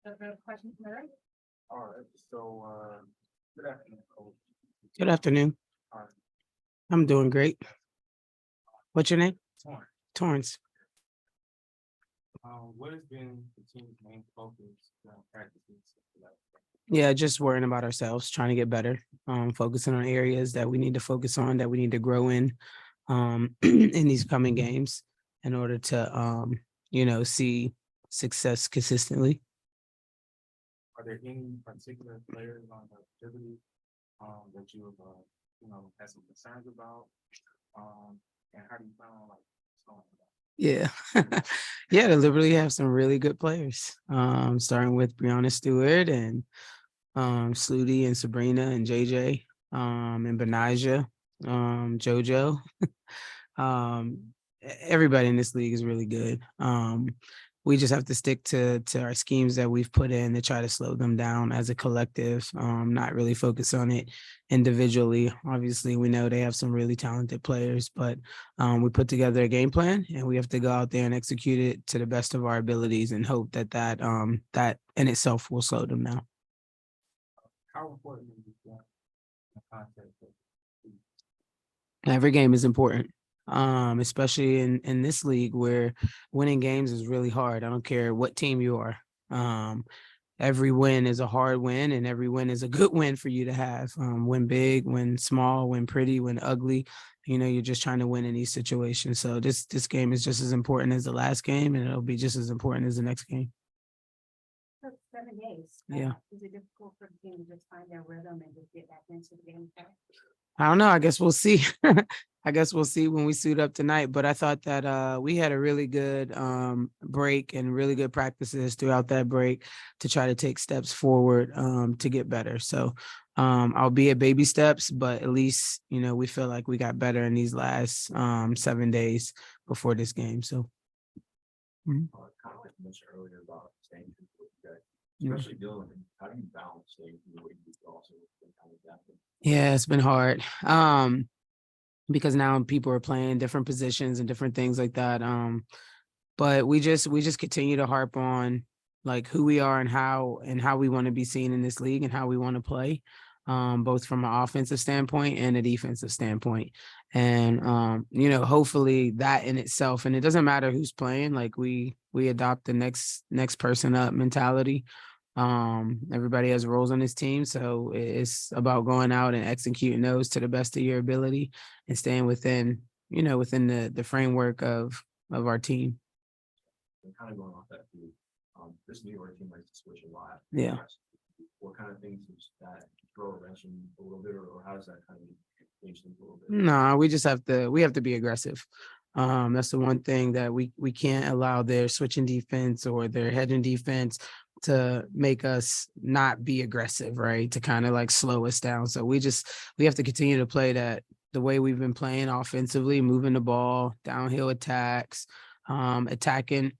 Question from Eric? All right, so, good afternoon, Coach. Good afternoon. All right, I'm doing great. What's your name? Torrance, Torrance. what has been the team's main focus practices? Yeah, just worrying about ourselves, trying to get better, focusing on areas that we need to focus on, that we need to grow in in these coming games in order to see success consistently. Are there any particular players on the activity that you have, had some concerns about? And how do you plan on slowing it down? Yeah. Yeah, they literally have some really good players. Starting with Brianna Stewart and Sluty and Sabrina and JJ and Benaja, JoJo. Everybody in this league is really good. We just have to stick to our schemes that we've put in to try to slow them down as a collective, not really focus on it individually. Obviously, we know they have some really talented players, but we put together a game plan and we have to go out there and execute it to the best of our abilities and hope that in itself will slow them down. How important is the context of Every game is important, especially in this league where winning games is really hard. I don't care what team you are. Every win is a hard win, and every win is a good win for you to have. Win big, win small, win pretty, win ugly. You're just trying to win in these situations. So this game is just as important as the last game, and it'll be just as important as the next game. For 7 days. Yeah. Is it difficult for the team to just find their rhythm and just get back into the game? I don't know. I guess we'll see. I guess we'll see when we suit up tonight. But I thought that we had a really good break and really good practices throughout that break to try to take steps forward to get better. So I'll be at baby steps, but at least, we feel like we got better in these last 7 days before this game. So. Kind of like you mentioned earlier about staying true to what you guys, especially Dylan, how do you balance staying true to what you do also with kind of adapting? Yeah, it's been hard. Because now people are playing different positions and different things like that. But we just continue to harp on like who we are and how we want to be seen in this league and how we want to play, both from an offensive standpoint and a defensive standpoint. And hopefully that in itself, and it doesn't matter who's playing, like we adopt the next person up mentality. Everybody has roles on this team, so it's about going out and executing those to the best of your ability and staying within the framework of our team. And kind of going off that too, this New York team likes to switch a lot. Yeah. What kind of things does that throw a wrench in a little bit, or how does that kind of change things a little bit? No, we have to be aggressive. That's the one thing that we can't allow their switching defense or their hedging defense to make us not be aggressive, right? To kind of like slow us down. So we have to continue to play that the way we've been playing offensively, moving the ball, downhill attacks, attacking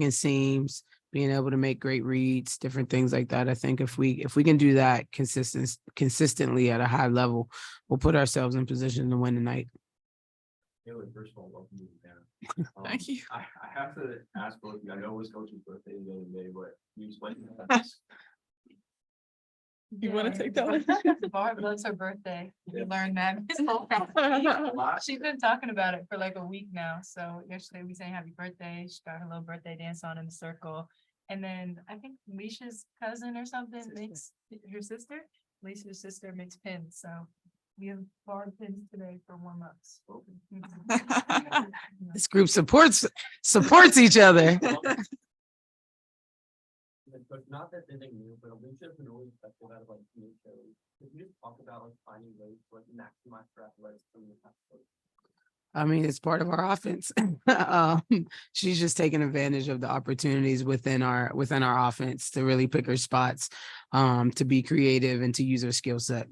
seams, being able to make great reads, different things like that. I think if we can do that consistently at a high level, we'll put ourselves in position to win tonight. Taylor, first of all, welcome to the panel. Thank you. I have to ask both of you. I know it was Coach's birthday the other day, but can you explain that? You want to take that one? Barb loves her birthday. Yeah. We learned that. She's been talking about it for like a week now. So yesterday we sang happy birthday. She got her little birthday dance on in the circle. And then I think Leisha's cousin or something makes her sister. Lisa's sister makes pins. So we have Barb pins today for warm-ups. This group supports each other. But not that they think new, but Alicia's been always effective out of like new shows. Could you just talk about like finding ways to like maximize her athleticism in the past? I mean, it's part of our offense. She's just taking advantage of the opportunities within our offense to really pick her spots, to be creative and to use her skill set.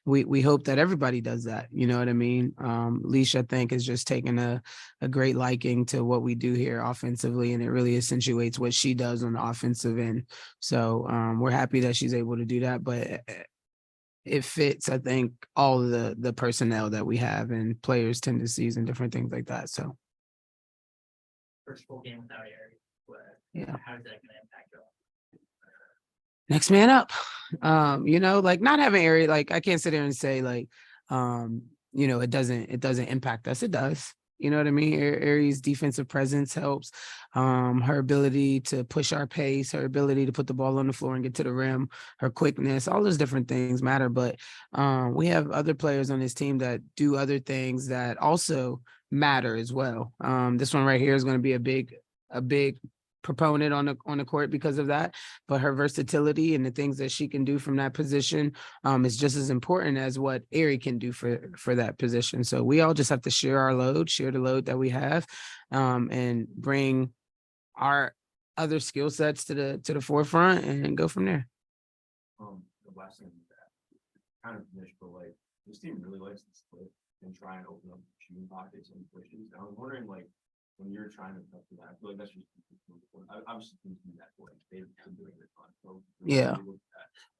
We hope that everybody does that. You know what I mean? Leisha, I think, is just taking a great liking to what we do here offensively, and it really accentuates what she does on the offensive end. So we're happy that she's able to do that, but it fits, I think, all of the personnel that we have and players' tendencies and different things like that. So First full game without Eric, yeah. how is that going to impact you? next man up. Like not having Ari, like I can't sit there and say like, it doesn't impact us. It does. You know what I mean? Ari's defensive presence helps. Her ability to push our pace, her ability to put the ball on the floor and get to the rim, her quickness, all those different things matter. But we have other players on this team that do other things that also matter as well. This one right here is going to be a big proponent on the court because of that, but her versatility and the things that she can do from that position is just as important as what Ari can do for that position. So we all just have to share the load that we have, and bring our other skill sets to the forefront and go from there. The last thing that kind of finished, but like this team really likes to split and try and open up shooting pockets and pushes. I was wondering, like, when you're trying to cut through that, I feel like that's just I was thinking that way. They've been doing it on. So Yeah.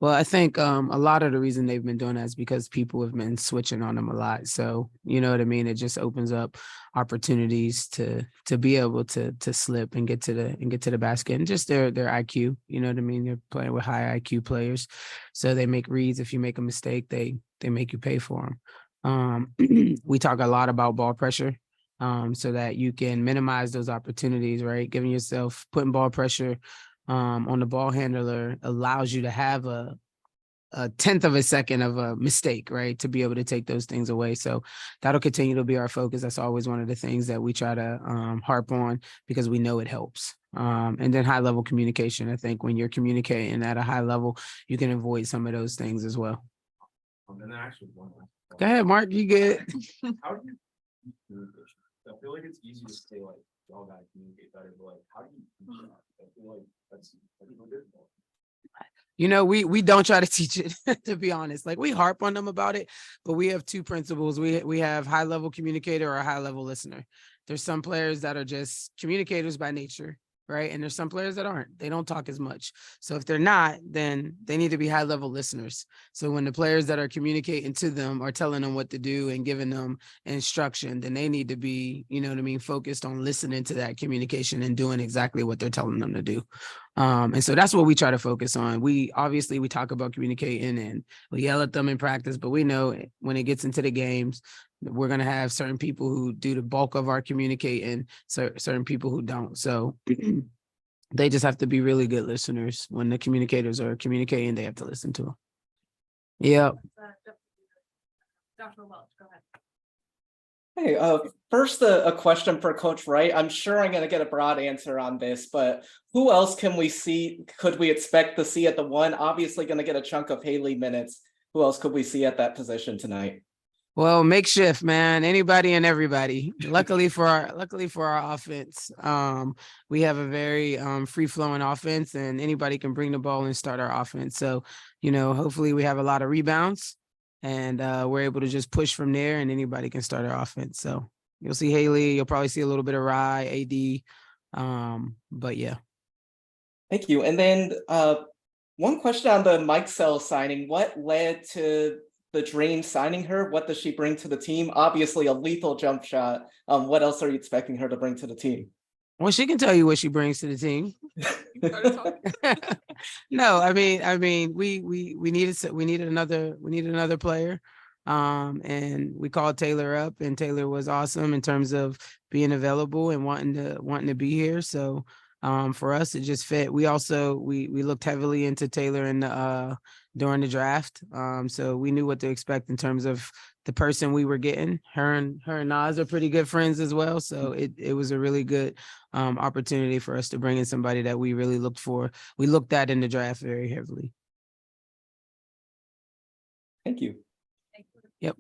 Well, I think a lot of the reason they've been doing that is because people have been switching on them a lot. So you know what I mean? It just opens up opportunities to be able to slip and get to the basket, and just their IQ. You know what I mean? They're playing with high IQ players, so they make reads. If you make a mistake, they make you pay for them. We talk a lot about ball pressure, so that you can minimize those opportunities, right? Putting ball pressure on the ball handler allows you to have a tenth of a second of a mistake, right? To be able to take those things away. So that'll continue to be our focus. That's always one of the things that we try to harp on, because we know it helps. And then high level communication. I think when you're communicating at a high level, you can avoid some of those things as well. And then actually one last Go ahead, Mark. You good? How do you teach communication? I feel like it's easy to say like y'all gotta communicate better, but like how do you teach that? I feel like that's difficult. We don't try to teach it, to be honest. Like, we harp on them about it, but we have two principles. We have high level communicator or a high level listener. There's some players that are just communicators by nature, right? And there's some players that aren't. They don't talk as much. So if they're not, then they need to be high level listeners. So when the players that are communicating to them are telling them what to do and giving them instruction, then they need to be, focused on listening to that communication and doing exactly what they're telling them to do. And so that's what we try to focus on. We talk about communicating and we yell at them in practice, but we know when it gets into the games, we're going to have certain people who do the bulk of our communicating, certain people who don't. So they just have to be really good listeners. When the communicators are communicating, they have to listen to them. Yeah. Dr. Welch, go ahead. Hey, first a question for Coach Wright. I'm sure I'm gonna get a broad answer on this, but who else could we expect to see at the one? Obviously gonna get a chunk of Haley minutes. Who else could we see at that position tonight? Well, makeshift, man. Anybody and everybody. Luckily for our offense, we have a very free flowing offense, and anybody can bring the ball and start our offense. So, hopefully we have a lot of rebounds, and we're able to just push from there, and anybody can start our offense. So you'll see Haley. You'll probably see a little bit of Rye, AD, but yeah. Thank you. And then one question on the Mike Sell signing. What led to the Dream signing her? What does she bring to the team? Obviously a lethal jump shot. What else are you expecting her to bring to the team? Well, she can tell you what she brings to the team. No, I mean, we needed another player. And we called Taylor up, and Taylor was awesome in terms of being available and wanting to be here. So for us, it just fit. We also we looked heavily into Taylor during the draft. So we knew what to expect in terms of the person we were getting. Her and Nas are pretty good friends as well. So it was a really good opportunity for us to bring in somebody that we really looked for. We looked at in the draft very heavily. Thank you. Yep.